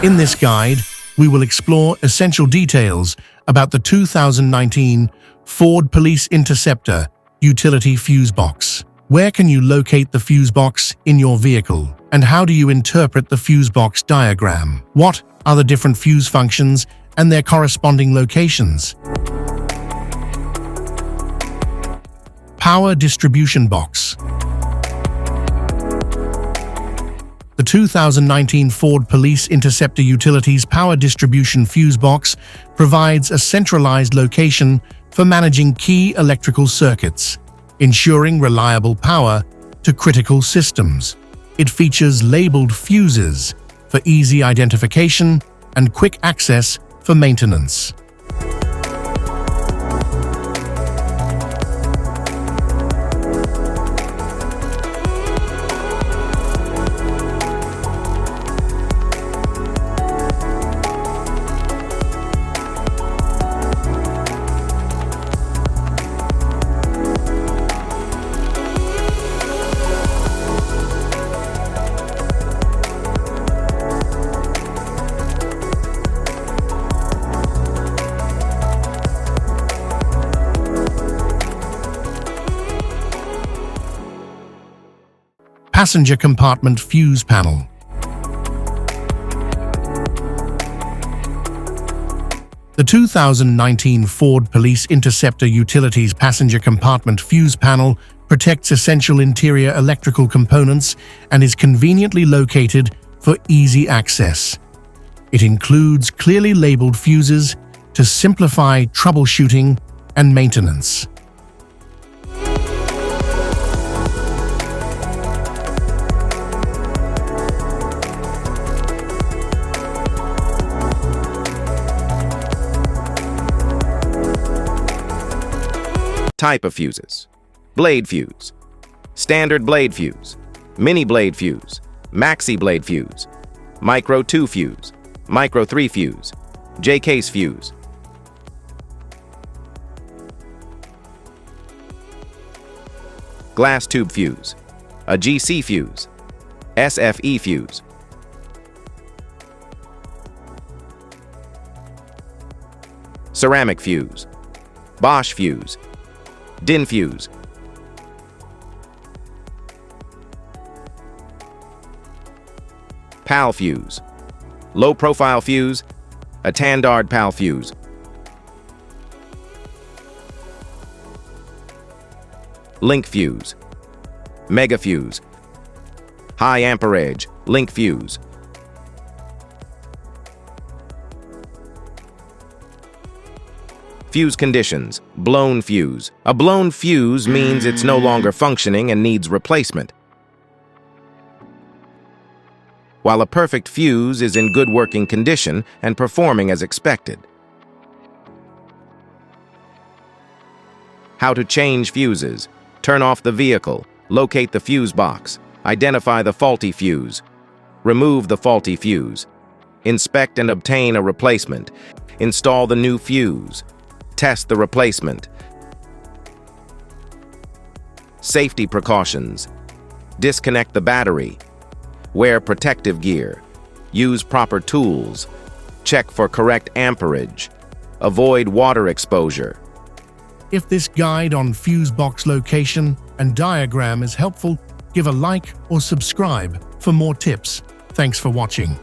In this guide, we will explore essential details about the 2019 FORD Police Interceptor Utility fuse box. Where can you locate the fuse box in your vehicle? And how do you interpret the fuse box diagram? What are the different fuse functions and their corresponding locations? Power distribution box. The 2019 FORD Police Interceptor Utility's power distribution fuse box provides a centralized location for managing key electrical circuits, ensuring reliable power to critical systems. It features labeled fuses for easy identification and quick access for maintenance. Passenger compartment fuse panel. The 2019 FORD Police Interceptor Utility's passenger compartment fuse panel protects essential interior electrical components and is conveniently located for easy access. It includes clearly labeled fuses to simplify troubleshooting and maintenance. Type of fuses: blade fuse, standard blade fuse, mini blade fuse, maxi blade fuse, micro 2 fuse, micro 3 fuse, J-case fuse. Glass tube fuse, a GC fuse, SFE fuse. Ceramic fuse, Bosch fuse, DIN fuse. PAL fuse, low profile fuse, a Tandard PAL fuse. Link fuse, mega fuse, high amperage, link fuse. Fuse conditions: blown fuse. A blown fuse means it's no longer functioning and needs replacement, while a perfect fuse is in good working condition and performing as expected. How to change fuses: turn off the vehicle, locate the fuse box, identify the faulty fuse, remove the faulty fuse, inspect and obtain a replacement, install the new fuse, test the replacement. Safety precautions: disconnect the battery, wear protective gear, use proper tools, check for correct amperage, avoid water exposure. If this guide on fuse box location and diagram is helpful, give a like or subscribe for more tips. Thanks for watching.